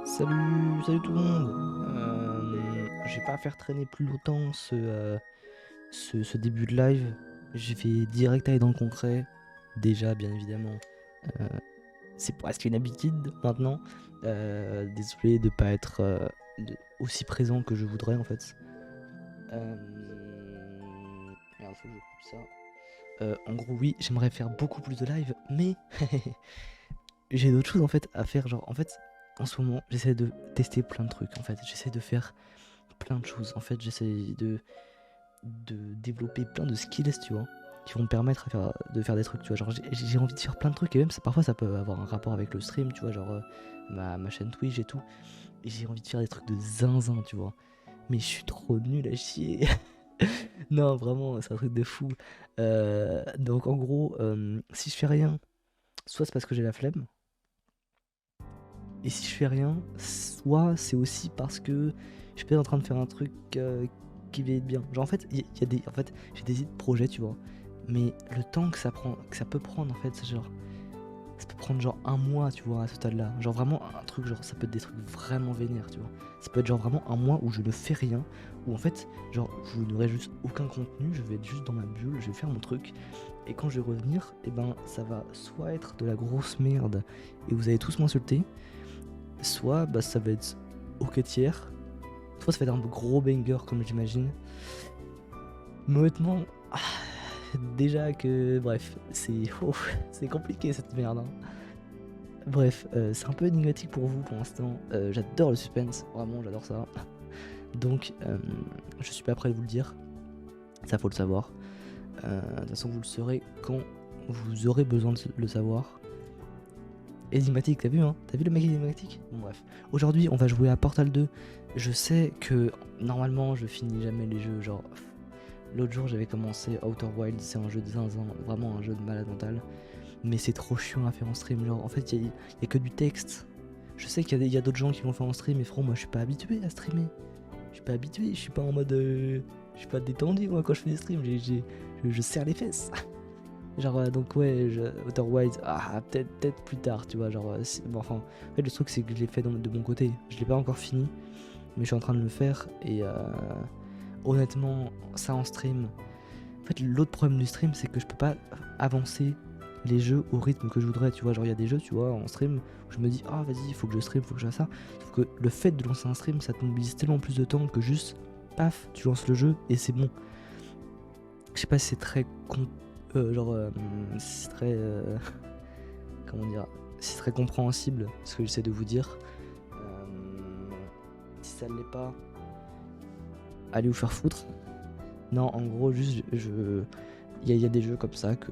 Salut tout le monde. Je vais pas faire traîner plus longtemps ce début de live. Je vais direct aller dans le concret. Déjà, bien évidemment, euh, c'est presque une habitude maintenant. Désolé de pas être aussi présent que je voudrais en fait. Euh, Merde, faut que je coupe ça. En gros, oui, j'aimerais faire beaucoup plus de live, mais j'ai d'autres choses en fait à faire. Genre, en fait, en ce moment, j'essaie de tester plein de trucs. En fait, j'essaie de faire plein de choses. En fait, j'essaie de développer plein de skills, tu vois, qui vont me permettre de faire des trucs, tu vois. Genre, j'ai envie de faire plein de trucs et même parfois ça peut avoir un rapport avec le stream, tu vois, genre ma chaîne Twitch et tout. Et j'ai envie de faire des trucs de zinzin, tu vois. Mais je suis trop nul à chier. Non, vraiment, c'est un truc de fou. Donc, en gros, si je fais rien, soit c'est parce que j'ai la flemme. Et si je fais rien, soit c'est aussi parce que je suis peut-être en train de faire un truc qui va être bien. Genre en fait, il y a des, en fait, j'ai des idées de projet, tu vois. Mais le temps que ça prend, que ça peut prendre en fait, c'est genre, ça peut prendre genre un mois, tu vois, à ce stade-là. Genre vraiment un truc, genre ça peut être des trucs vraiment vénères, tu vois. Ça peut être genre vraiment un mois où je ne fais rien, où en fait, genre je n'aurai juste aucun contenu, je vais être juste dans ma bulle, je vais faire mon truc. Et quand je vais revenir, et ben ça va soit être de la grosse merde et vous allez tous m'insulter, soit bah, ça va être ok tiers, soit ça va être un gros banger comme j'imagine. Mais honnêtement, déjà que bref, c'est compliqué cette merde, hein. Bref, c'est un peu énigmatique pour vous pour l'instant. J'adore le suspense, vraiment j'adore ça. Donc je suis pas prêt de vous le dire, ça faut le savoir. De toute façon vous le saurez quand vous aurez besoin de le savoir. Énigmatique, t'as vu, hein? T'as vu le mec énigmatique? Bon, bref. Aujourd'hui, on va jouer à Portal 2. Je sais que normalement, je finis jamais les jeux. Genre, l'autre jour, j'avais commencé Outer Wilds. C'est un jeu de zinzin, vraiment un jeu de malade mental. Mais c'est trop chiant à faire en stream. Genre, en fait, il y a que du texte. Je sais qu'il y a d'autres gens qui vont faire en stream, mais frérot, moi, je suis pas habitué à streamer. Je suis pas habitué. Je suis pas en mode. Je suis pas détendu, moi, quand je fais des streams. Je serre les fesses. Genre, donc ouais, Outer Wilds, peut-être plus tard, tu vois, genre, bon, enfin, en fait, le truc, c'est que je l'ai fait de mon côté, je l'ai pas encore fini, mais je suis en train de le faire, et honnêtement, ça en stream, en fait, l'autre problème du stream, c'est que je peux pas avancer les jeux au rythme que je voudrais, tu vois, genre, il y a des jeux, tu vois, en stream, où je me dis, ah, vas-y, il faut que je stream, faut que je fasse ça, sauf que le fait de lancer un stream, ça te mobilise tellement plus de temps que juste, paf, tu lances le jeu, et c'est bon. Je sais pas si c'est très c'est très comment dire, c'est très compréhensible ce que j'essaie de vous dire. Euh, Si ça ne l'est pas, allez vous faire foutre. Non, en gros, juste il y a des jeux comme ça que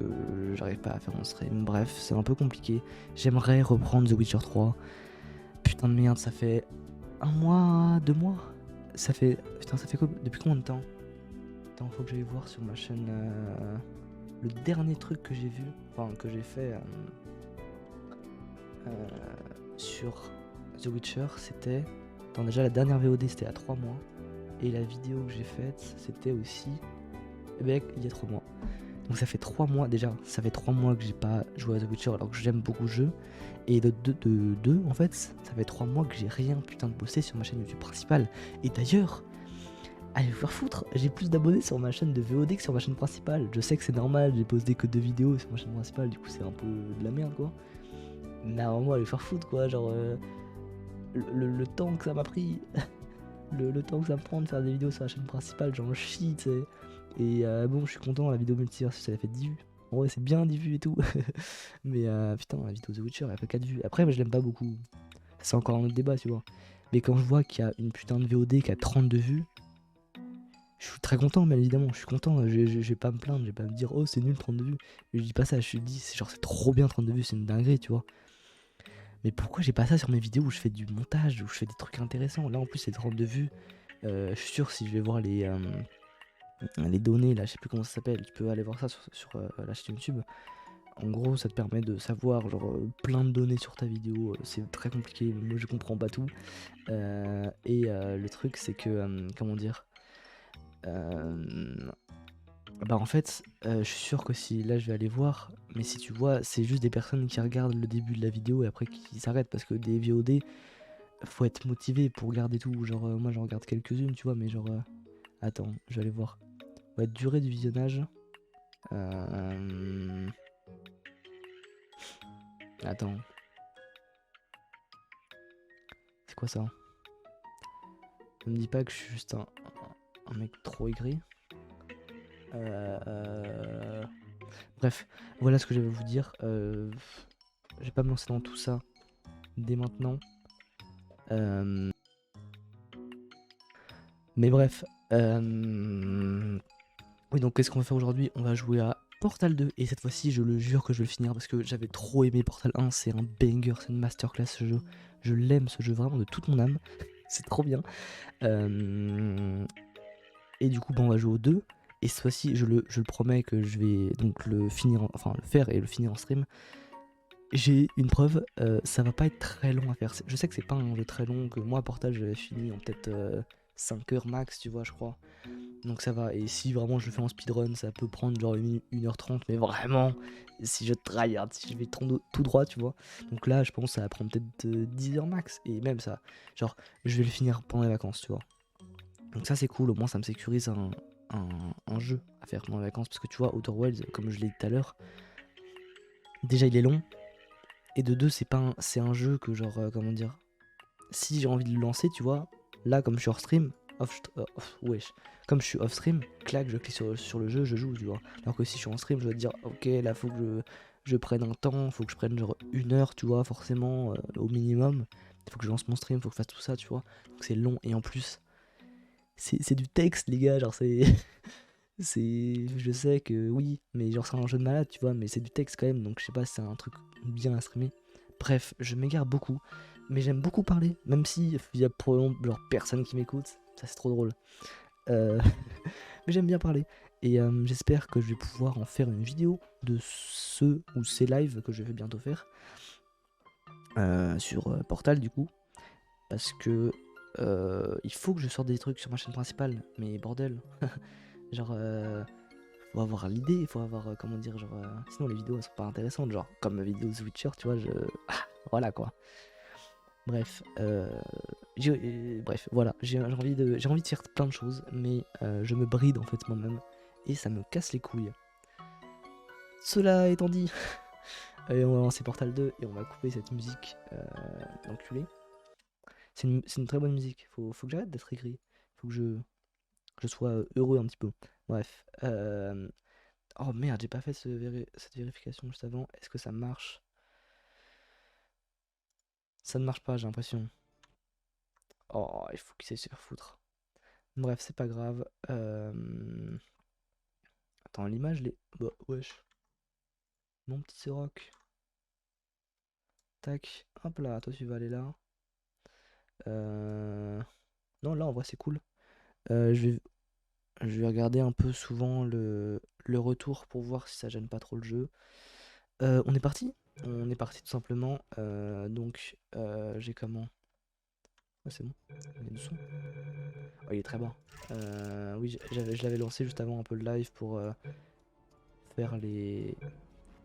j'arrive pas à faire en stream. Bref, c'est un peu compliqué. J'aimerais reprendre The Witcher 3. Putain de merde, ça fait un mois, 2 mois. Ça fait putain, ça fait quoi depuis combien de temps? Attends, faut que j'aille voir sur ma chaîne. Le dernier truc que j'ai vu, enfin que j'ai fait euh, sur The Witcher, c'était. Attends, déjà la dernière VOD c'était à 3 mois. Et la vidéo que j'ai faite, c'était aussi. Eh ben, il y a 3 mois. Donc ça fait 3 mois déjà. Ça fait 3 mois que j'ai pas joué à The Witcher alors que j'aime beaucoup le jeu. Et de 2, en fait, ça fait 3 mois que j'ai rien putain de bossé sur ma chaîne YouTube principale. Et d'ailleurs, allez vous faire foutre, j'ai plus d'abonnés sur ma chaîne de VOD que sur ma chaîne principale. Je sais que c'est normal, j'ai posté que 2 vidéos sur ma chaîne principale, du coup c'est un peu de la merde quoi. Mais à un moment, allez vous faire foutre quoi, genre le temps que ça m'a pris, le temps que ça me prend de faire des vidéos sur la chaîne principale, j'en chie, tu sais. Et bon, je suis content, la vidéo multiverse, ça a fait 10 vues. En vrai, c'est bien 10 vues et tout. Mais putain, la vidéo The Witcher, elle a fait 4 vues. Après, moi, je l'aime pas beaucoup. C'est encore un autre débat, tu vois. Mais quand je vois qu'il y a une putain de VOD qui a 32 vues, je suis très content, bien évidemment. Je suis content. Je vais pas me plaindre, je vais pas me dire, oh, c'est nul 32 vues. Je dis pas ça, je dis, c'est genre, c'est trop bien 32 vues, c'est une dinguerie, tu vois. Mais pourquoi j'ai pas ça sur mes vidéos où je fais du montage, où je fais des trucs intéressants? Là, en plus, c'est 32 vues. Je suis sûr, si je vais voir les données, là, je sais plus comment ça s'appelle, tu peux aller voir ça sur la chaîne YouTube. En gros, ça te permet de savoir genre plein de données sur ta vidéo. C'est très compliqué, moi je comprends pas tout. Le truc, c'est que, comment dire, euh, bah en fait, je suis sûr que si là je vais aller voir, mais si tu vois, c'est juste des personnes qui regardent le début de la vidéo et après qui s'arrêtent parce que des VOD, faut être motivé pour regarder tout. Genre, moi j'en regarde quelques-unes, tu vois, mais genre. Attends, je vais aller voir. Ouais, durée du visionnage. Euh... Attends, c'est quoi ça? Ne me dis pas que je suis juste un mec trop aigri. Bref, voilà ce que je vais vous dire. Je vais pas me lancer dans tout ça dès maintenant. Mais bref. Oui, donc qu'est-ce qu'on va faire aujourd'hui? On va jouer à Portal 2. Et cette fois-ci, je le jure que je vais le finir parce que j'avais trop aimé Portal 1. C'est un banger, c'est une masterclass ce jeu. Je l'aime ce jeu vraiment de toute mon âme. C'est trop bien. Et du coup, on va jouer au 2. Et cette fois-ci, je le promets que je vais donc le finir, enfin le faire et le finir en stream. J'ai une preuve, ça va pas être très long à faire. Je sais que c'est pas un jeu très long, que moi Portal j'avais fini en peut-être 5 heures max, tu vois, je crois. Donc ça va, et si vraiment je le fais en speedrun, ça peut prendre genre 1h30, mais vraiment, si je tryhard, si je vais tout droit, tu vois. Donc là, je pense que ça va prendre peut-être 10 heures max, et même ça, genre, je vais le finir pendant les vacances, tu vois. Donc ça c'est cool, au moins ça me sécurise un jeu à faire pendant les vacances, parce que tu vois, Outer Wilds, comme je l'ai dit tout à l'heure, déjà il est long, et de deux, c'est un jeu que genre, comment dire, si j'ai envie de le lancer, tu vois, là comme je suis hors stream, wesh, comme je suis off stream, clac, je clique sur le jeu, je joue, tu vois. Alors que si je suis en stream, je dois te dire, ok, là faut que je prenne un temps, faut que je prenne genre 1 heure, tu vois, forcément, au minimum. Il faut que je lance mon stream, faut que je fasse tout ça, tu vois. Donc c'est long, et en plus, c'est du texte, les gars, genre c'est. Je sais que oui, mais genre c'est un jeu de malade, tu vois, mais c'est du texte quand même, donc je sais pas si c'est un truc bien à streamer. Bref, je m'égare beaucoup, mais j'aime beaucoup parler, même si il y a probablement genre personne qui m'écoute, ça c'est trop drôle. Euh, mais j'aime bien parler, et j'espère que je vais pouvoir en faire une vidéo de ce ou ces lives que je vais bientôt faire sur Portal du coup, parce que il faut que je sorte des trucs sur ma chaîne principale, mais bordel, genre faut avoir l'idée, il faut avoir, comment dire, genre, sinon les vidéos elles sont pas intéressantes, genre, comme ma vidéo The Witcher, tu vois, voilà quoi. Bref, bref, voilà, j'ai envie de faire plein de choses, mais je me bride en fait moi-même, et ça me casse les couilles. Cela étant dit, allez, on va lancer Portal 2, et on va couper cette musique d'enculé. C'est une très bonne musique, faut que j'arrête d'être aigri, faut que je sois heureux un petit peu. Bref, oh merde, j'ai pas fait cette vérification juste avant. Est-ce que ça marche? Ça ne marche pas, j'ai l'impression. Oh, il faut qu'il sait se faire foutre. Bref, c'est pas grave. Attends, l'image, les. Bah, wesh. Mon petit Soroc. Tac. Hop là, toi tu vas aller là. Non, là en vrai c'est cool. Je vais regarder un peu souvent le retour pour voir si ça gêne pas trop le jeu. On est parti? On est parti tout simplement. Donc, j'ai comment? Ah, c'est bon. Il y a du son. Oh, il est très bas. Oui, je l'avais lancé juste avant un peu le live pour faire les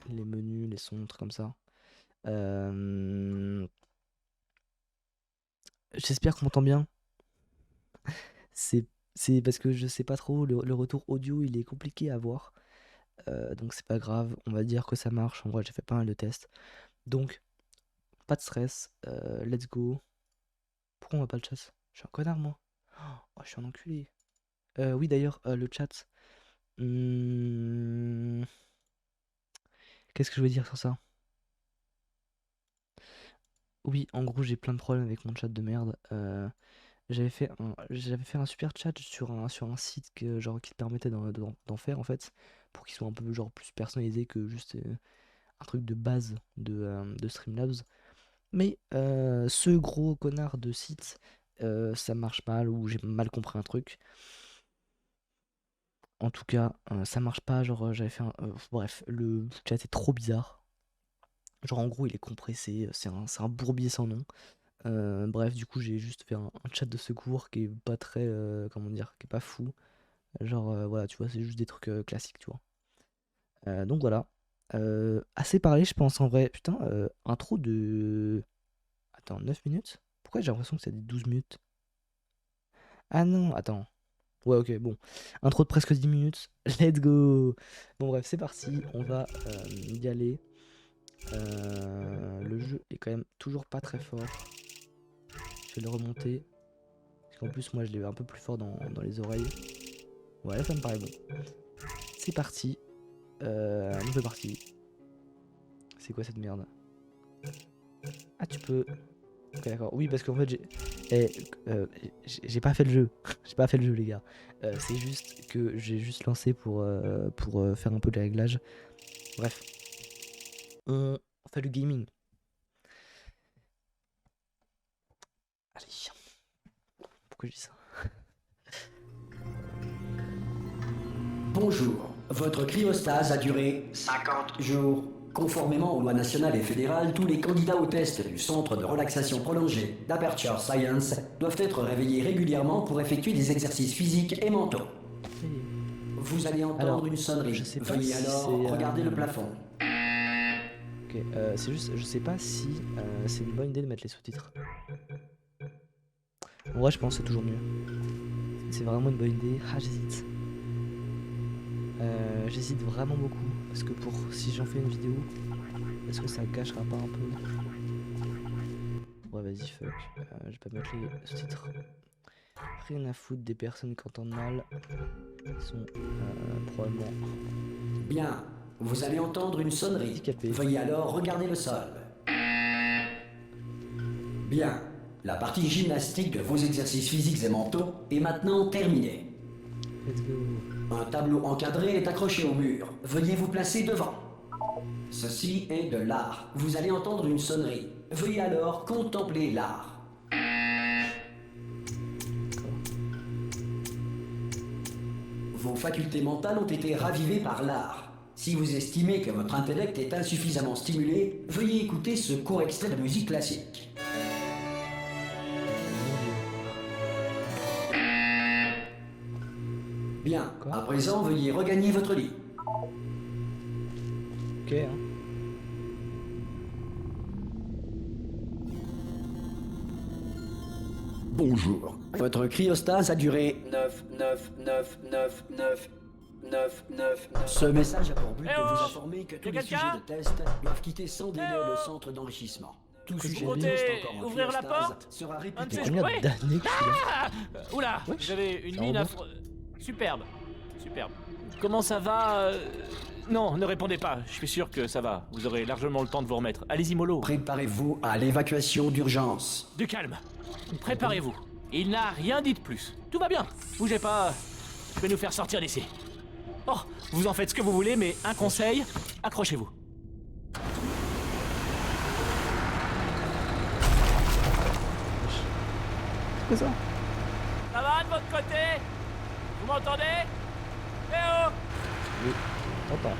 menus, les sons, trucs comme ça. J'espère qu'on m'entend bien. C'est, c'est parce que je sais pas trop, le retour audio il est compliqué à avoir. Donc c'est pas grave, on va dire que ça marche. En vrai, j'ai fait pas mal de tests. Donc, pas de stress, let's go. Pourquoi on va pas le chat? Je suis un connard, moi. Oh, je suis un enculé. Oui, d'ailleurs, le chat. Hmm, Qu'est-ce que je veux dire sur ça? Oui, en gros, j'ai plein de problèmes avec mon chat de merde. J'avais fait un super chat sur un site genre, qui te permettait d'en faire, en fait, pour qu'il soit un peu genre, plus personnalisé que juste un truc de base de Streamlabs. Mais ce gros connard de site, ça marche mal ou j'ai mal compris un truc. En tout cas, ça marche pas. Genre, j'avais fait un. Bref, le chat est trop bizarre. Genre, en gros, il est compressé. C'est un bourbier sans nom. Bref, du coup, j'ai juste fait un chat de secours qui est pas très. Comment dire? Qui est pas fou. Genre, voilà, tu vois, c'est juste des trucs classiques, tu vois. Donc voilà. Assez parlé, je pense, en vrai. Putain, intro de. Attends, 9 minutes? Pourquoi j'ai l'impression que ça dit 12 minutes? Ah non, attends. Ouais, ok, bon. Intro de presque 10 minutes. Let's go. Bon, bref, c'est parti. On va y aller. Le jeu est quand même toujours pas très fort. Je vais le remonter. Parce qu'en plus, moi, je l'ai un peu plus fort dans les oreilles. Ouais, ça me paraît bon. C'est parti. Nouvelle partie. C'est quoi cette merde? Ah, tu peux... Ok, d'accord. Oui, parce qu'en fait, j'ai pas fait le jeu. J'ai pas fait le jeu, les gars. C'est juste que j'ai juste lancé pour faire un peu de réglage. Bref. On fait du gaming. Allez. Pourquoi je dis ça? Bonjour, votre cryostase a duré 50 jours. Conformément aux lois nationales et fédérales, tous les candidats au test du Centre de relaxation prolongée d'Aperture Science doivent être réveillés régulièrement pour effectuer des exercices physiques et mentaux. Vous allez entendre Alors, une sonnerie. je sais pas Veuillez si alors c'est, regarder le plafond. Ok, c'est juste, je sais pas si c'est une bonne idée de mettre les sous-titres. En vrai, je pense que c'est toujours mieux. C'est vraiment une bonne idée. Ah, j'hésite. J'hésite vraiment beaucoup. Parce que si j'en fais une vidéo, est-ce que ça gâchera pas un peu? Ouais, vas-y, fuck. Je vais pas mettre les sous-titres. Rien à foutre des personnes qui entendent mal. Ils sont probablement Bien, vous allez entendre une sonnerie. handicapés. Veuillez alors regarder le sol. Bien, la partie gymnastique de vos exercices physiques et mentaux est maintenant terminée. Let's go. Un tableau encadré est accroché au mur. Veuillez vous placer devant. Ceci est de l'art. Vous allez entendre une sonnerie. Veuillez alors contempler l'art. Vos facultés mentales ont été ravivées par l'art. Si vous estimez que votre intellect est insuffisamment stimulé, veuillez écouter ce court extrait de musique classique. Bien, Quoi? à présent, veuillez regagner votre lit. Ok, hein. Bonjour. Votre cryostase a duré 9. Ce message a pour but de vous informer que tous les sujets de test doivent quitter sans délai le centre d'enrichissement. Tout sujet de test encore en ouvrir la cryostase porte sera Un de réputé. ces- Combien Ouais. d'années que je suis là? Oula, Wesh, j'avais une ça mine remonte. Superbe. Superbe. Comment ça va Non, ne répondez pas. Je suis sûr que ça va. Vous aurez largement le temps de vous remettre. Allez-y, mollo. Préparez-vous à l'évacuation d'urgence. Du calme. Préparez-vous. Il n'a rien dit de plus. Tout va bien. Bougez pas. Je vais nous faire sortir d'ici. Oh, vous en faites ce que vous voulez, mais un conseil, accrochez-vous. C'est ça? Ça va de votre côté? Vous m'entendez? Eh oh! Oui, t'entends.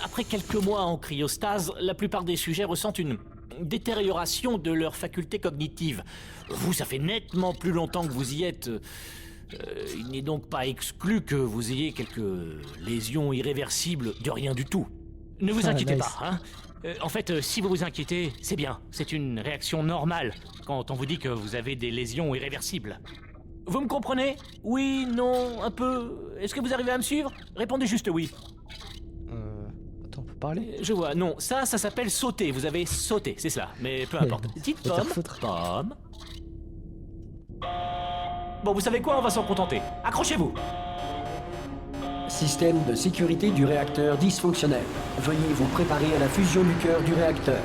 Après quelques mois en cryostase, la plupart des sujets ressentent une détérioration de leurs facultés cognitives. Vous, ça fait nettement plus longtemps que vous y êtes. Il n'est donc pas exclu que vous ayez quelques lésions irréversibles de rien du tout. Ne vous Ah, inquiétez nice. pas, hein. En fait, si vous vous inquiétez, c'est bien. C'est une réaction normale quand on vous dit que vous avez des lésions irréversibles. Vous me comprenez? Oui, non, un peu. Est-ce que vous arrivez à me suivre? Répondez juste oui. Attends, on peut parler? Je vois, non, ça s'appelle sauter. Vous avez sauté, c'est cela. Mais peu importe. Dites Faut te faire Pomme. foutre. Pomme. Bon, vous savez quoi? On va s'en contenter. Accrochez-vous. Système de sécurité du réacteur dysfonctionnel. Veuillez vous préparer à la fusion du cœur du réacteur.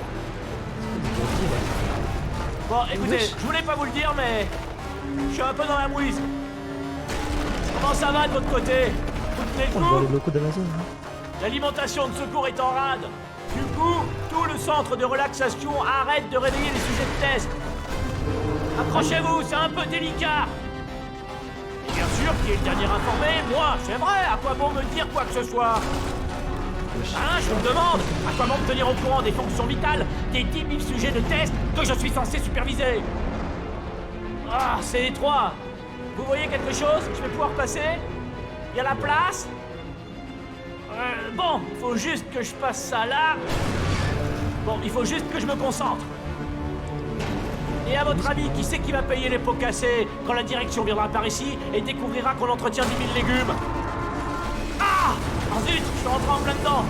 Bon, écoutez, je voulais pas vous le dire, mais je suis un peu dans la mouise. Comment ça va de votre côté? Vous tenez le On voit coup? les locaux d'Amazon. Hein. L'alimentation de secours est en rade. Du coup, tout le centre de relaxation arrête de réveiller les sujets de test. Accrochez-vous, c'est un peu délicat. Et bien sûr, qui est le dernier informé? Moi, c'est vrai, à quoi bon me dire quoi que ce soit? Hein, je me demande, à quoi bon me tenir au courant des fonctions vitales des 10 000 sujets de test que je suis censé superviser? Ah, c'est étroit. Vous voyez quelque chose? Je vais pouvoir passer? Il y a la place? Bon, faut juste que je passe ça là. Bon, il faut juste que je me concentre. Et à votre avis, qui c'est qui va payer les pots cassés quand la direction viendra par ici et découvrira qu'on entretient 10 000 légumes? Ah! Oh zut, je suis rentré en plein dedans.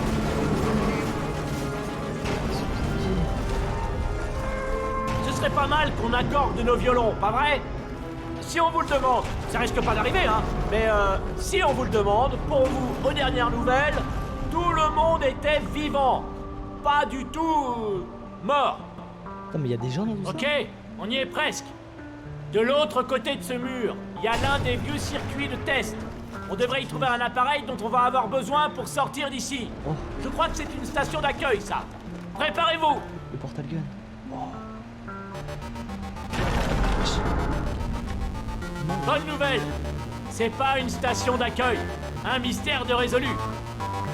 Ce serait pas mal qu'on accorde de nos violons, pas vrai? Si on vous le demande, ça risque pas d'arriver, hein, mais si on vous le demande, pour vous, aux dernières nouvelles, tout le monde était vivant. Pas du tout mort. Putain, mais il y a des gens dans tout ça. Ok, on y est presque. De l'autre côté de ce mur, il y a l'un des vieux circuits de test. On devrait y trouver un appareil dont on va avoir besoin pour sortir d'ici. Oh, Je crois que c'est une station d'accueil, ça. Préparez-vous. le portal gun. Bonne nouvelle. C'est pas une station d'accueil. Un mystère de résolu.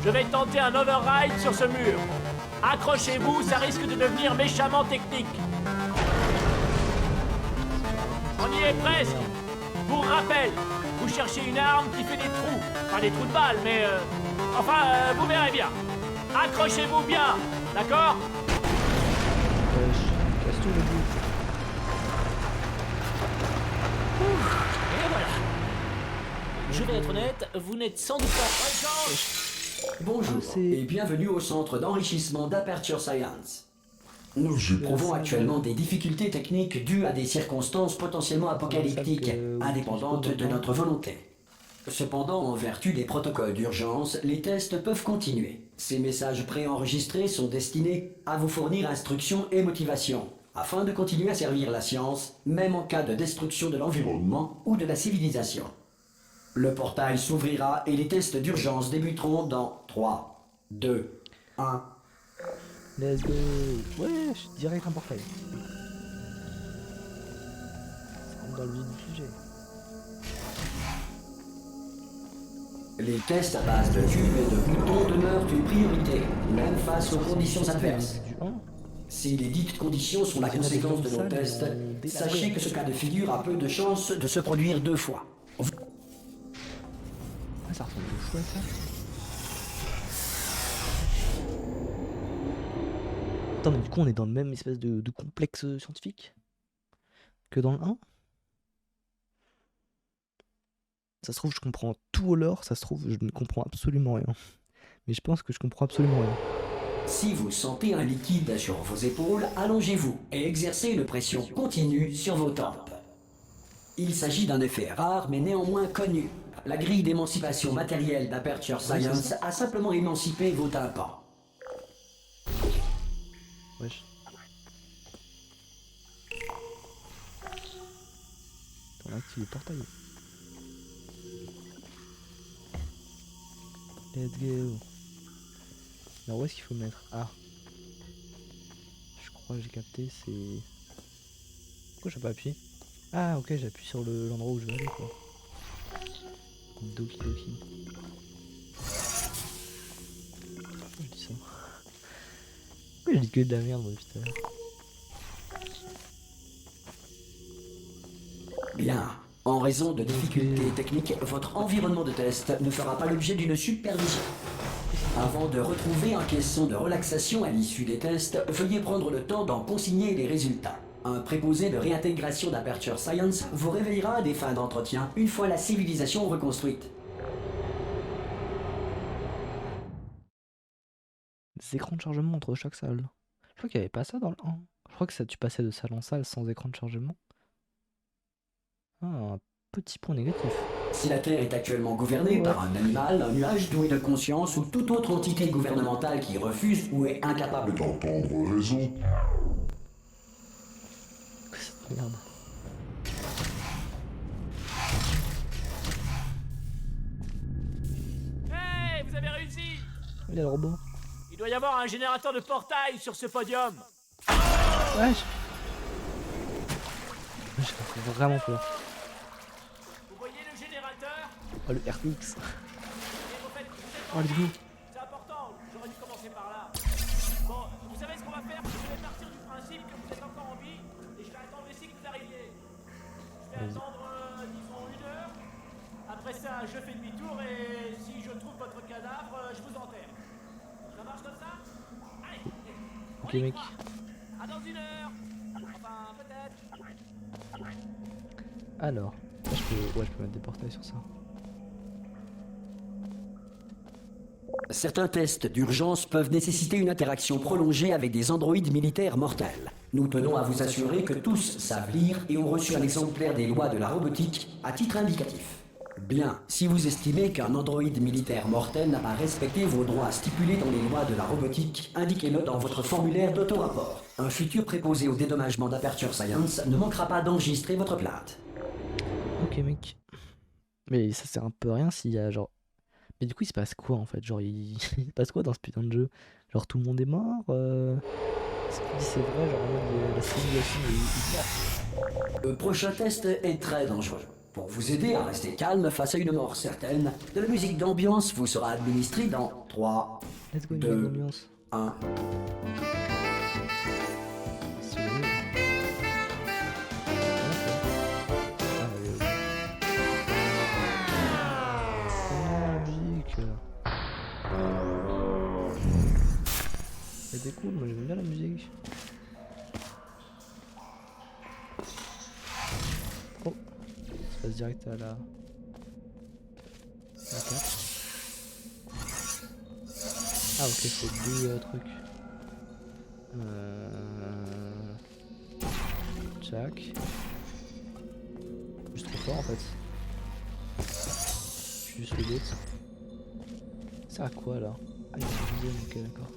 Je vais tenter un override sur ce mur. Accrochez-vous, ça risque de devenir méchamment technique. On y est presque. Pour rappel, vous cherchez une arme qui fait des trous. Pas des trous de balles, mais... vous verrez bien. Accrochez-vous bien, d'accord? Casse tout le bout. Et voilà. Je vais être honnête, vous n'êtes sans doute pas... Bonne chance. Bonjour et bienvenue au centre d'enrichissement d'Aperture Science. Nous éprouvons actuellement des difficultés techniques dues à des circonstances potentiellement apocalyptiques, indépendantes de notre volonté. Cependant, en vertu des protocoles d'urgence, les tests peuvent continuer. Ces messages préenregistrés sont destinés à vous fournir instructions et motivation, afin de continuer à servir la science, même en cas de destruction de l'environnement ou de la civilisation. Le portail s'ouvrira et les tests d'urgence débuteront dans 3, 2, 1... Let's go. Ouais, je suis direct un portail. Ça rentre dans le vif du sujet. Les tests à base de tubes et de boutons demeurent une priorité, même face aux conditions adverses. Du 1. Si les dites conditions sont la conséquence de nos tests, sachez que ce cas de figure a peu de chances de se produire 2 fois. Ah, ça ressemble au fouet, ça. Attends, mais du coup, on est dans le même espèce de complexe scientifique que dans le 1. Ça se trouve, je comprends tout au lore, ça se trouve, je ne comprends absolument rien. Mais je pense que je comprends absolument rien. Si vous sentez un liquide sur vos épaules, allongez-vous et exercez une pression continue sur vos tempes. Il s'agit d'un effet rare mais néanmoins connu. La grille d'émancipation matérielle d'Aperture Science a simplement émancipé vos tympans. Wesh. On active le portail. Let's go. Alors où est-ce qu'il faut le mettre? Ah. Je crois que j'ai capté, c'est... Pourquoi j'ai pas appuyé? Ah ok, j'appuie sur l'endroit où je veux aller quoi. Doki doki. Pourquoi je dis ça? Pourquoi je dis que de la merde moi putain? Bien. En raison de difficultés techniques, votre environnement de test ne fera pas l'objet d'une supervision. Avant de retrouver un caisson de relaxation à l'issue des tests, veuillez prendre le temps d'en consigner les résultats. Un préposé de réintégration d'Aperture Science vous réveillera à des fins d'entretien une fois la civilisation reconstruite. Des écrans de chargement entre chaque salle. Je crois qu'il n'y avait pas ça dans le 1. Je crois que ça, tu passais de salle en salle sans écran de chargement. Ah, un petit point négatif. Si la Terre est actuellement gouvernée par un animal, un nuage doué de conscience ou toute autre entité gouvernementale qui refuse ou est incapable d'entendre raison. Merde. Hey, vous avez réussi! Il y a le robot. Il doit y avoir un générateur de portail sur ce podium. Wesh. J'ai vraiment peur. Vous voyez le générateur? Oh le RX. Et au fait, vous êtes Oh let's go. C'est important, j'aurais dû commencer par là. Bon, vous savez ce qu'on va faire? Je vais partir du principe que vous êtes encore en vie et je vais attendre ici que vous arriviez. Je vais attendre, disons, 1 heure. Après ça, je fais demi-tour et si je trouve votre cadavre, je vous enterre. Ça marche comme ça? Allez, on Ok. mec. À dans 1 heure. Enfin, peut-être. Alors, là, je peux mettre des portails sur ça. Certains tests d'urgence peuvent nécessiter une interaction prolongée avec des androïdes militaires mortels. Nous tenons à vous assurer que tous savent lire et ont reçu un exemplaire des lois de la robotique à titre indicatif. Bien, si vous estimez qu'un androïde militaire mortel n'a pas respecté vos droits stipulés dans les lois de la robotique, indiquez-le dans votre formulaire d'auto-rapport. Un futur préposé au dédommagement d'Aperture Science ne manquera pas d'enregistrer votre plainte. Ok mec. Mais ça sert un peu à rien s'il y a genre... Mais du coup il se passe quoi en fait? Genre il se passe quoi dans ce putain de jeu? Genre tout le monde est mort Ce qu'il dit c'est vrai, genre en mode la civilisation est morte. Le prochain test est très dangereux. Pour vous aider à rester calme face à une mort certaine, de la musique d'ambiance vous sera administrée dans 3, Let's go, une 2, bonne ambiance. 1. C'est vrai. Ah oui. Ah, la musique. C'était cool, moi j'aime bien la musique. Oh, ça passe direct à la 4. Ah ok, c'est 2 trucs. Jack. Juste trop fort en fait. Je suis juste le bot. Ça à quoi là? Ah il y a un deuxième, ok d'accord.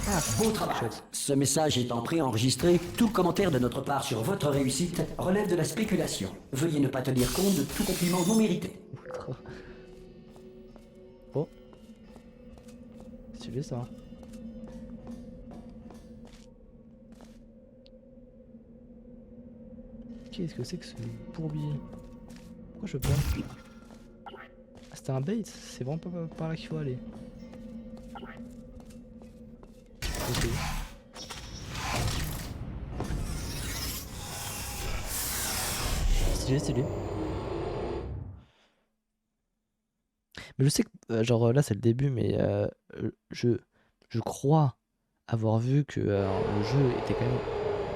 Ah, beau travail. Ce message étant préenregistré, tout commentaire de notre part sur votre réussite relève de la spéculation. Veuillez ne pas tenir compte de tout compliment non mérité. Oh. Stylé ça. Qu'est-ce que c'est que ce bourbier? Pourquoi je perds? Ah, c'était un bait, c'est vraiment pas par là qu'il faut aller. Ok. Stylé, stylé. Mais je sais que, genre là c'est le début, mais je crois avoir vu que le jeu était quand même,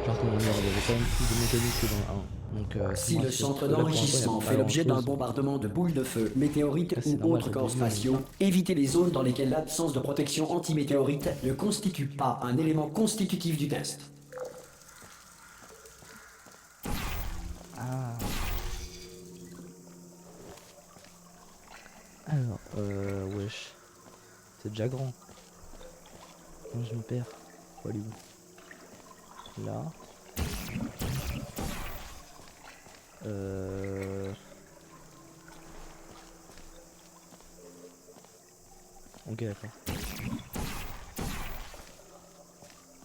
genre comment dire, il y avait quand même plus de mécanique que dans le 1. Donc, Si le centre d'enrichissement fait l'objet d'un bombardement de boules de feu, météorites ou autres corps spatiaux, évitez les zones dans lesquelles l'absence de protection anti-météorite ne constitue pas un élément constitutif du test. Ah. Alors, wesh. C'est déjà grand. Non, je me perds. Faut aller où? Là. Ok, d'accord.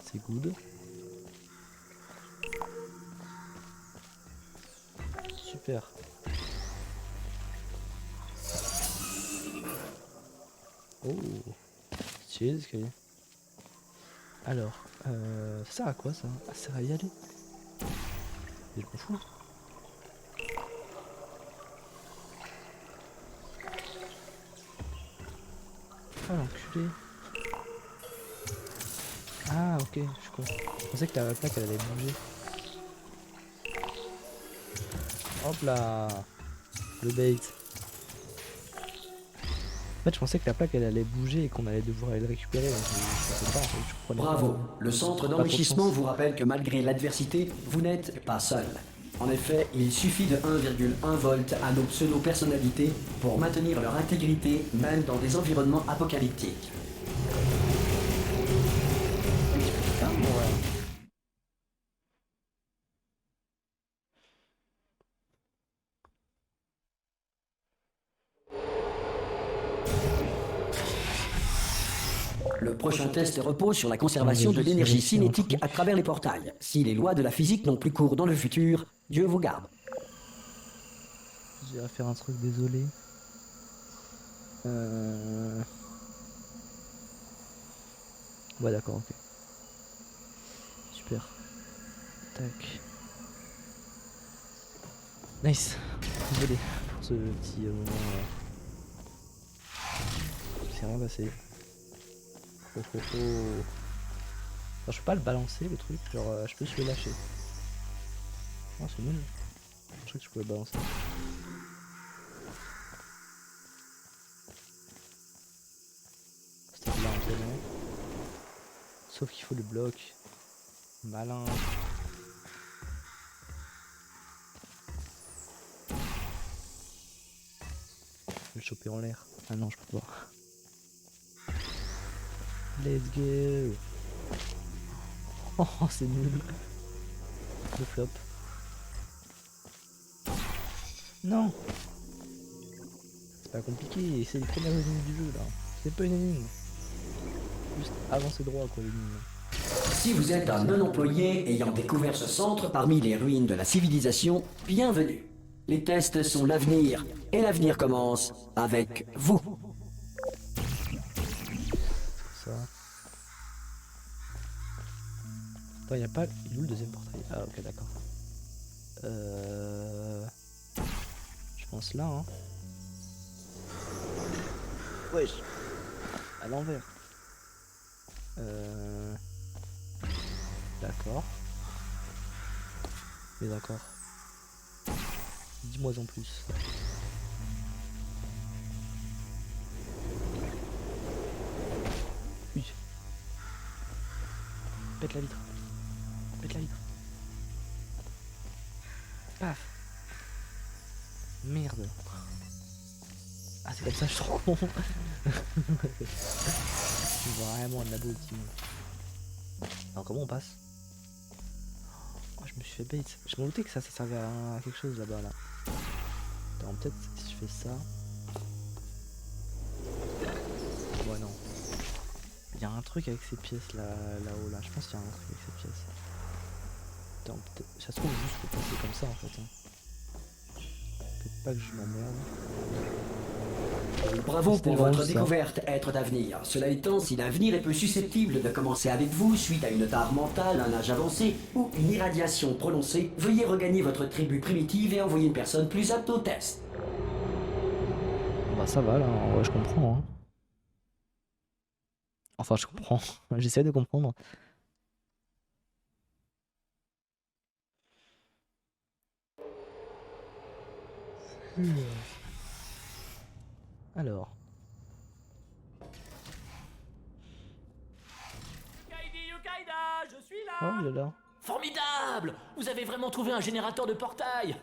C'est good. Super. Oh, stylé l'escalier. Alors, ça sert à quoi ça? Ah, ça sert à y aller. Mais je m'en fous. Ah l'enculé. Ah ok, je suis con. Je pensais que la plaque elle allait bouger. Hop là. Le bait. En fait je pensais que la plaque elle allait bouger et qu'on allait devoir aller le récupérer. Donc je sais pas, en fait, je comprenais Bravo. pas. Le centre d'enrichissement vous rappelle que malgré l'adversité, vous n'êtes pas seul. En effet, il suffit de 1,1 volt à nos pseudo-personnalités pour maintenir leur intégrité même dans des environnements apocalyptiques. Putain, ouais. Le prochain test repose sur la conservation de l'énergie cinétique à travers les portails. Si les lois de la physique n'ont plus cours dans le futur, Dieu vous garde. J'ai à faire un truc, désolé. Ouais d'accord, ok. Super. Tac. Nice. Désolé pour ce petit moment. C'est rien passé. Oh, oh, oh. Alors, je peux pas le balancer le truc, genre je peux juste le lâcher. Oh c'est nul. Je crois que je pouvais le balancer. C'était là en tenant. Sauf qu'il faut le bloc. Malin. Je vais le choper en l'air. Ah non je peux pas. Let's go. Oh c'est nul. Le flop. Non. C'est pas compliqué, c'est les premières énigmes du jeu là. C'est pas une énigme. Juste avancer droit quoi l'énigme. Si vous êtes un non-employé ayant découvert ce centre parmi les ruines de la civilisation, bienvenue. Les tests sont l'avenir, et l'avenir commence avec vous. Ça. Attends, y a pas. Il est où le deuxième portail? Ah, ok, d'accord. Je pense là, hein. Wesh. À l'envers. D'accord. Mais d'accord. Dis-moi en plus. Oui. Pète la vitre. Pète la vitre. Paf. Merde. Ah c'est comme ça, je suis trop con. Vraiment de la beau petit monde. Alors comment on passe? Oh, je me suis fait bait. Je me doutais que ça servait à quelque chose là-bas là. Attends, peut-être si je fais ça. Ouais non. Il y a un truc avec ces pièces là-haut là. Je pense qu'il y a un truc avec ces pièces. Attends, peut-être. Ça se trouve juste faut passer comme ça en fait. Hein. Peut-être pas que je m'emmerde. Bravo pour drôle, votre ça. découverte, être d'avenir. Cela étant, si l'avenir est peu susceptible de commencer avec vous suite à une tare mentale, un âge avancé ou une irradiation prononcée, veuillez regagner votre tribu primitive et envoyer une personne plus apte au test. Bah ça va là, en vrai je comprends. Hein. Enfin je comprends, j'essaie de comprendre. Alors. Kaidi Yukaida, je suis Oh là. là là. Formidable! Vous avez vraiment trouvé un générateur de portail.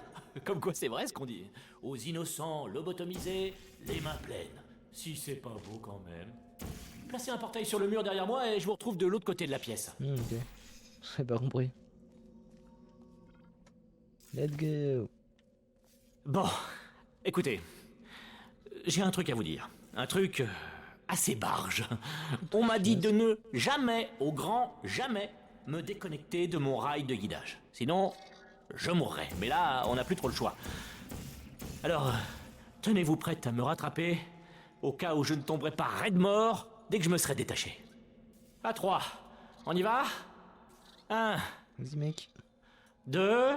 Comme quoi c'est vrai ce qu'on dit. Aux innocents lobotomisés, les mains pleines. Si c'est pas beau quand même. Placez un portail sur le mur derrière moi et je vous retrouve de l'autre côté de la pièce. Ok. J'ai pas compris. Let's go. Bon, écoutez, j'ai un truc à vous dire. Un truc assez barge. On m'a dit de ne jamais, au grand jamais, me déconnecter de mon rail de guidage. Sinon, je mourrais. Mais là, on n'a plus trop le choix. Alors, tenez-vous prête à me rattraper, au cas où je ne tomberai pas raide mort dès que je me serai détaché. À 3. On y va 1, Vas-y mec. 2,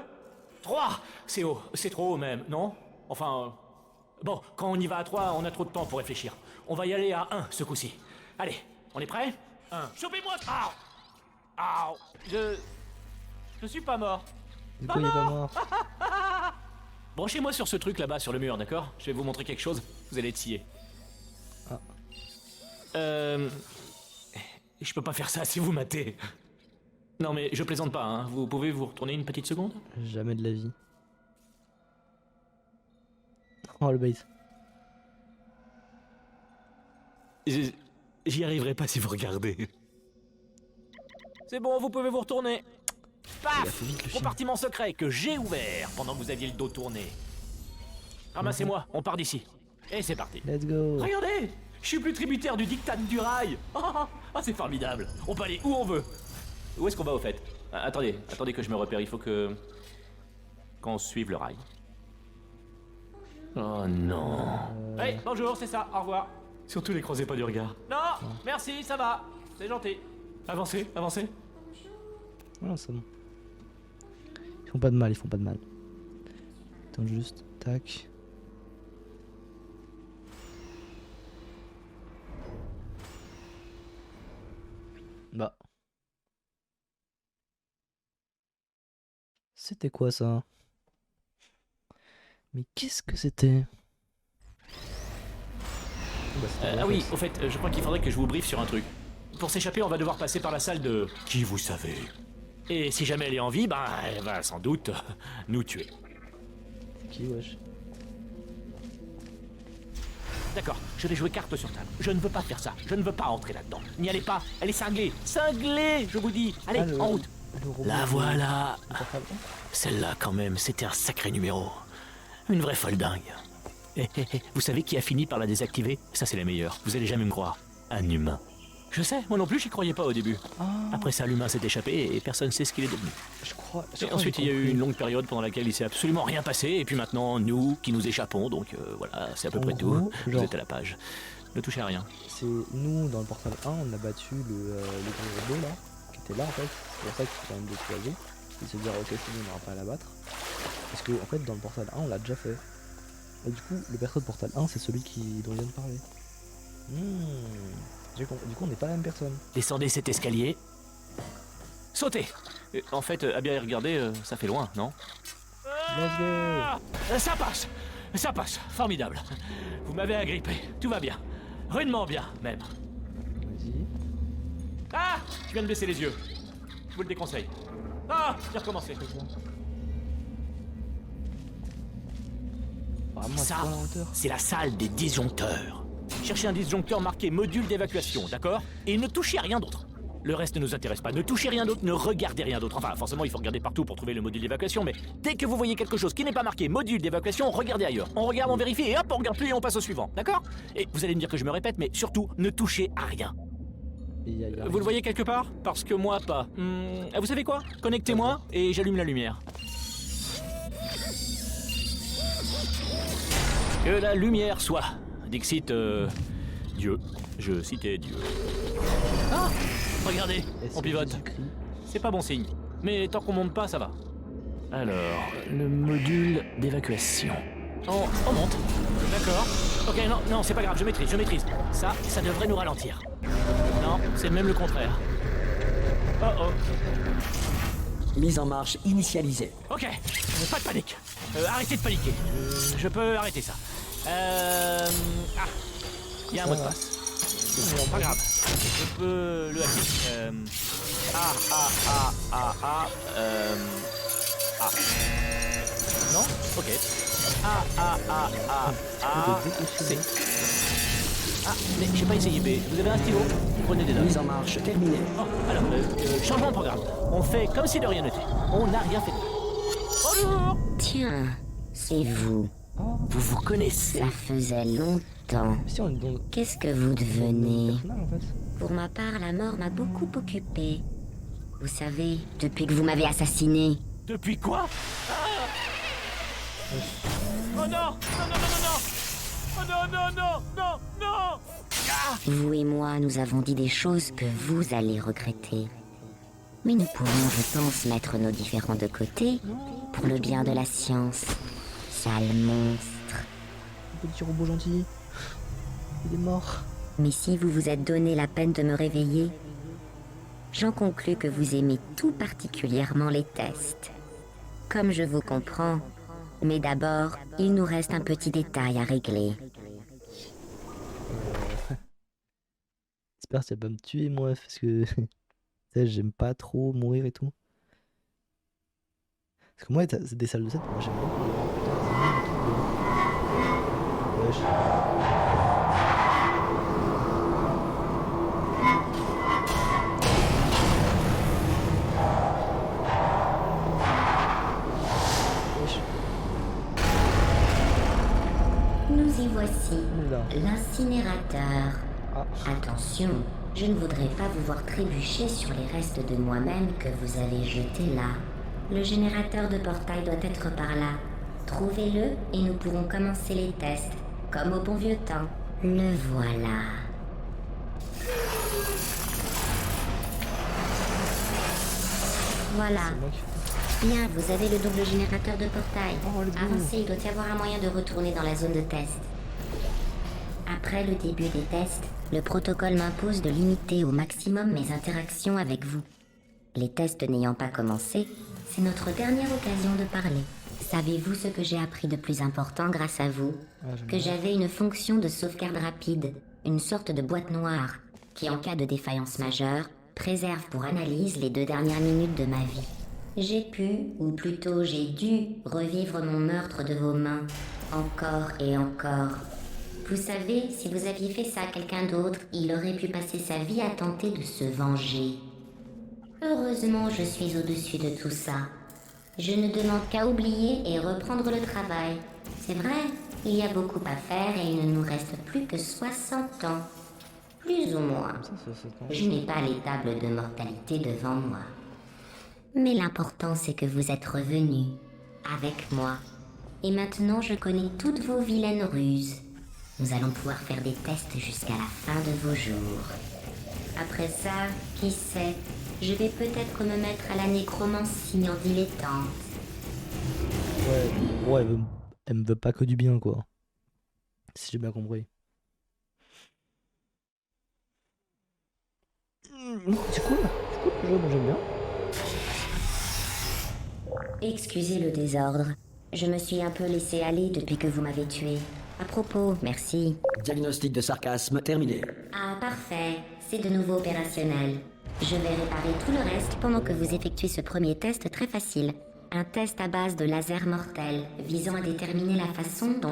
3. C'est haut, c'est trop haut même, non? Enfin... bon, quand on y va à 3, on a trop de temps pour réfléchir. On va y aller à 1 ce coup-ci. Allez, on est prêt 1. Chopez-moi. Au. Je suis pas mort. Du coup il est pas mort. Branchez-moi sur ce truc là-bas sur le mur, d'accord? Je vais vous montrer quelque chose, vous allez être scié. Ah. Je peux pas faire ça si vous matez. Non mais je plaisante pas, hein. Vous pouvez vous retourner une petite seconde? Jamais de la vie. Oh le bait. J'y arriverai pas si vous regardez. C'est bon, vous pouvez vous retourner. Il a Paf! fait vite, le chien. Compartiment secret que j'ai ouvert pendant que vous aviez le dos tourné. Ramassez-moi, on part d'ici. Et c'est parti. Let's go. Regardez! Je suis plus tributaire du diktat du rail. C'est formidable. On peut aller où on veut. Où est-ce qu'on va au fait? Attendez que je me repère, il faut qu'on suive le rail. Oh non. Hey, bonjour, c'est ça, au revoir. Surtout les croisez pas du regard. Non, merci, ça va. C'est gentil. Avancez. Non c'est bon. Ils font pas de mal, Attends juste. Tac. Bah. C'était quoi ça? Mais qu'est-ce que c'était? Bah, c'était Ah oui, Wolfex. au fait, je crois qu'il faudrait que je vous briefe sur un truc. Pour s'échapper, on va devoir passer par la salle de... Qui vous savez. Et si jamais elle est en vie, ben, elle va sans doute nous tuer. C'est qui, wesh? D'accord, je vais jouer carte sur table. Je ne veux pas faire ça. Je ne veux pas entrer là-dedans. N'y allez pas. Elle est cinglée. Cinglée, je vous dis. Allez, Ah, en route. le robot La de- voilà. du portable. Celle-là, quand même, c'était un sacré numéro. Une vraie folle dingue. Vous savez qui a fini par la désactiver? Ça, c'est la meilleure. Vous allez jamais me croire. Un humain. Je sais, moi non plus, j'y croyais pas au début. Ah, Après ça, l'humain s'est échappé et personne ne sait ce qu'il est devenu. je crois. Et ensuite, il y a eu une longue période pendant laquelle il s'est absolument rien passé. Et puis maintenant, nous qui nous échappons. Donc voilà, c'est à peu En près gros, tout. Vous genre- êtes à la page. Ne touchez à rien. C'est nous, dans le portable 1, on a battu le gros robot là, qui était là en fait. C'est pour ça qu'il faut quand même déployer. Et se dire, ok, c'est bon, on n'aura pas à l'abattre. Parce que, en fait, dans le portal 1, on l'a déjà fait. Et du coup, le perso de portal 1, c'est celui dont je viens de parler. Du coup, on n'est pas la même personne. Descendez cet escalier. Sautez. En fait, à bien y regarder, ça fait loin, non? Let's go. Ça passe. Ça passe. Formidable. Vous m'avez agrippé. Tout va bien. Rudement bien, même. Vas-y. Ah! Je viens de baisser les yeux. Je vous le déconseille. Ah! J'ai recommencé. Ah, moi, Ça, c'est pas la hauteur. c'est la salle des disjoncteurs. Cherchez un disjoncteur marqué module d'évacuation, d'accord? Et ne touchez à rien d'autre. Le reste ne nous intéresse pas. Ne touchez rien d'autre, ne regardez rien d'autre. Enfin, forcément, il faut regarder partout pour trouver le module d'évacuation, mais dès que vous voyez quelque chose qui n'est pas marqué module d'évacuation, regardez ailleurs. On regarde, on vérifie, et hop, on regarde plus et on passe au suivant, d'accord? Et vous allez me dire que je me répète, mais surtout, ne touchez à rien. Et y a Vous le voyez quelque part? Parce que moi, pas. Vous savez quoi? Connectez-moi et j'allume la lumière. Que la lumière soit. Dixit, Dieu. Je citais Dieu. Ah! Regardez, Et on c'est pivote. Jésus-Christ. C'est pas bon signe. Mais tant qu'on monte pas, ça va. Alors, le module d'évacuation. On monte. D'accord. Ok, non, c'est pas grave, je maîtrise. Ça devrait nous ralentir. Non, c'est même le contraire. Oh. Mise en marche initialisée. Ok, pas de panique. Arrêtez de paniquer. Je peux arrêter ça. Il y a un mot de passe. Pas grave. Je peux le hacker. Non? Ok. C'est. Ah, mais j'ai pas essayé. Mais vous avez un stylo? Prenez des notes. Mise en marche terminée. Oh, alors, changement de programme. On fait comme si de rien n'était. On n'a rien fait. Bonjour! Tiens, c'est vous. Vous vous connaissez? Ça faisait longtemps. Si on est dans Qu'est-ce que vous le devenez? personnage en fait. Pour ma part, la mort m'a beaucoup occupée. Vous savez, depuis que vous m'avez assassiné. Depuis quoi? Oh non! Oh non! Vous et moi, nous avons dit des choses que vous allez regretter. Mais nous pourrons, je pense, mettre nos différends de côté pour le bien de la science. Sale monstre. Petit robot gentil. Il est mort. Mais si vous vous êtes donné la peine de me réveiller, j'en conclus que vous aimez tout particulièrement les tests. Comme je vous comprends, mais d'abord, il nous reste un petit détail à régler. J'espère que tu vas pas me tuer moi parce que tu sais, j'aime pas trop mourir et tout. Parce que moi c'est des salles de set, moi j'aime beaucoup. Putain, c'est nul, le truc de- Wesh. Wesh. Nous y voici, Oula. l'incinérateur. Ah. Attention, je ne voudrais pas vous voir trébucher sur les restes de moi-même que vous avez jetés là. Le générateur de portail doit être par là. Trouvez-le et nous pourrons commencer les tests, comme au bon vieux temps. Le voilà. Voilà. C'est moi qui fais. Bien, vous avez le double générateur de portail. Oh, le bout. Avancez, il doit y avoir un moyen de retourner dans la zone de test. À Après le début des tests, le protocole m'impose de limiter au maximum mes interactions avec vous. Les tests n'ayant pas commencé, c'est notre dernière occasion de parler. Savez-vous ce que j'ai appris de plus important grâce à vous? Que j'avais une fonction de sauvegarde rapide, une sorte de boîte noire, qui en cas de défaillance majeure, préserve pour analyse les 2 dernières minutes de ma vie. J'ai pu, ou plutôt j'ai dû, revivre mon meurtre de vos mains, encore et encore. Vous savez, si vous aviez fait ça à quelqu'un d'autre, il aurait pu passer sa vie à tenter de se venger. Heureusement, je suis au-dessus de tout ça. Je ne demande qu'à oublier et reprendre le travail. C'est vrai, il y a beaucoup à faire et il ne nous reste plus que 60 ans. Plus ou moins. Je n'ai pas les tables de mortalité devant moi. Mais l'important, c'est que vous êtes revenus. Avec moi. Et maintenant, je connais toutes vos vilaines ruses. Nous allons pouvoir faire des tests jusqu'à la fin de vos jours. Après ça, qui sait, je vais peut-être me mettre à la nécromancie en dilettante. Ouais, elle me veut pas que du bien, quoi. Si j'ai bien compris. C'est cool le jeu, moi j'aime bien. Excusez le désordre. Je me suis un peu laissé aller depuis que vous m'avez tué. À propos, merci. Diagnostic de sarcasme terminé. Ah, parfait. C'est de nouveau opérationnel. Je vais réparer tout le reste pendant que vous effectuez ce premier test très facile. Un test à base de laser mortel, visant à déterminer la façon dont